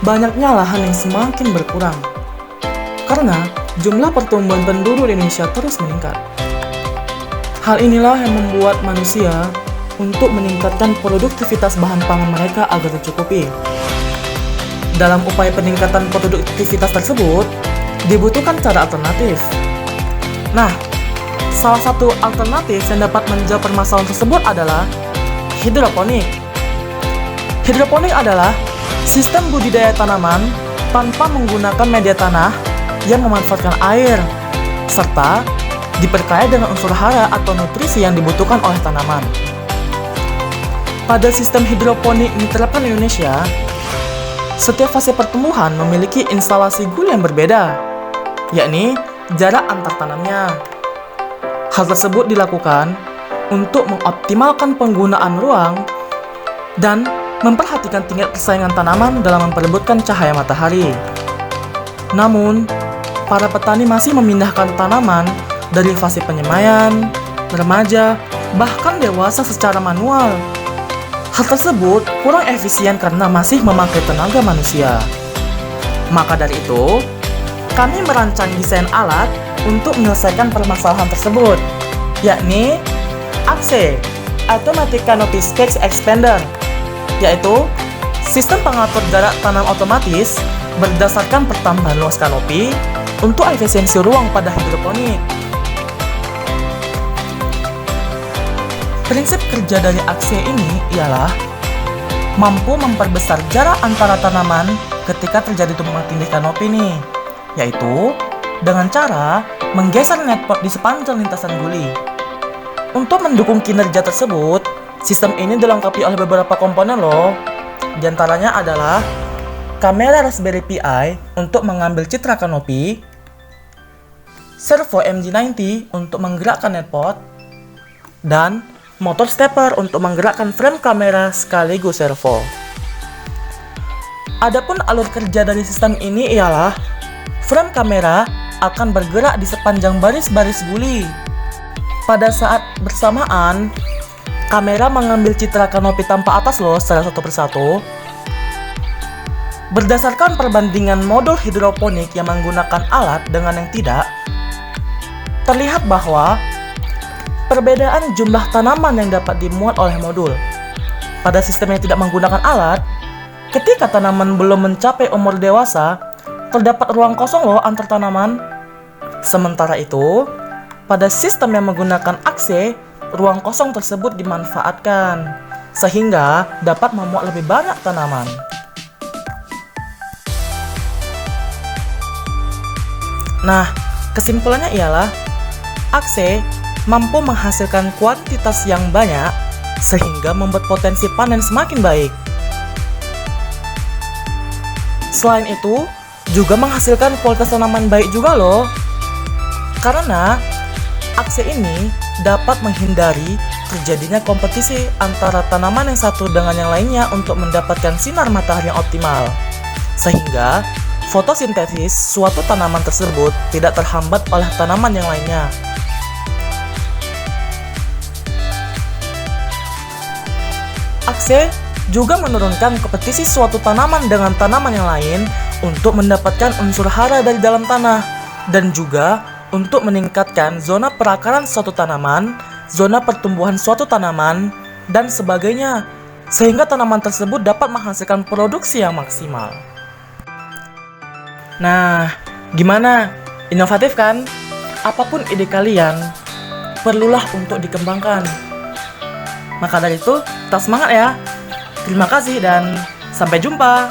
banyaknya lahan yang semakin berkurang karena jumlah pertumbuhan penduduk di Indonesia terus meningkat. Hal inilah yang membuat manusia untuk meningkatkan produktivitas bahan pangan mereka agar tercukupi. Dalam upaya peningkatan produktivitas tersebut, dibutuhkan cara alternatif. Nah, salah satu alternatif yang dapat menjawab permasalahan tersebut adalah hidroponik. Hidroponik adalah sistem budidaya tanaman tanpa menggunakan media tanah yang memanfaatkan air, serta diperkaya dengan unsur hara atau nutrisi yang dibutuhkan oleh tanaman. Pada sistem hidroponik yang diterapkan di Indonesia, setiap fase pertumbuhan memiliki instalasi guli yang berbeda, yakni jarak antar tanamnya. Hal tersebut dilakukan untuk mengoptimalkan penggunaan ruang dan memperhatikan tingkat persaingan tanaman dalam memperebutkan cahaya matahari. Namun, para petani masih memindahkan tanaman dari fase penyemaian, remaja, bahkan dewasa secara manual. Hal tersebut kurang efisien karena masih memakai tenaga manusia. Maka dari itu, kami merancang desain alat untuk menyelesaikan permasalahan tersebut, yakni ACS, Automatic Canopy Space Expander, yaitu sistem pengatur jarak tanam otomatis berdasarkan pertambahan luas kanopi untuk efisiensi ruang pada hidroponik. Prinsip kerja dari ACS ini ialah mampu memperbesar jarak antara tanaman ketika terjadi tumpang tindih kanopi nih, yaitu dengan cara menggeser netpot di sepanjang lintasan guli. Untuk mendukung kinerja tersebut, sistem ini dilengkapi oleh beberapa komponen loh. Di antaranya adalah kamera Raspberry Pi untuk mengambil citra kanopi, servo MG90 untuk menggerakkan netpot, dan motor stepper untuk menggerakkan frame kamera sekaligus servo. Adapun alur kerja dari sistem ini ialah frame kamera akan bergerak di sepanjang baris-baris guli. Pada saat bersamaan, kamera mengambil citra kanopi tanpa atas loh secara satu persatu. Berdasarkan perbandingan modul hidroponik yang menggunakan alat dengan yang tidak, terlihat bahwa perbedaan jumlah tanaman yang dapat dimuat oleh modul. Pada sistem yang tidak menggunakan alat, ketika tanaman belum mencapai umur dewasa, terdapat ruang kosong loh antar tanaman. Sementara itu, pada sistem yang menggunakan ACS, ruang kosong tersebut dimanfaatkan, sehingga dapat memuat lebih banyak tanaman. Nah, kesimpulannya ialah ACS mampu menghasilkan kuantitas yang banyak sehingga membuat potensi panen semakin baik. Selain itu, juga menghasilkan kualitas tanaman baik juga loh. Karena ACS ini dapat menghindari terjadinya kompetisi antara tanaman yang satu dengan yang lainnya untuk mendapatkan sinar matahari yang optimal, sehingga fotosintesis suatu tanaman tersebut tidak terhambat oleh tanaman yang lainnya. ACS juga menurunkan kompetisi suatu tanaman dengan tanaman yang lain untuk mendapatkan unsur hara dari dalam tanah, dan juga untuk meningkatkan zona perakaran suatu tanaman, zona pertumbuhan suatu tanaman, dan sebagainya, sehingga tanaman tersebut dapat menghasilkan produksi yang maksimal. Nah, gimana? Inovatif kan? Apapun ide kalian, perlulah untuk dikembangkan. Maka dari itu, tetap semangat ya. Terima kasih dan sampai jumpa.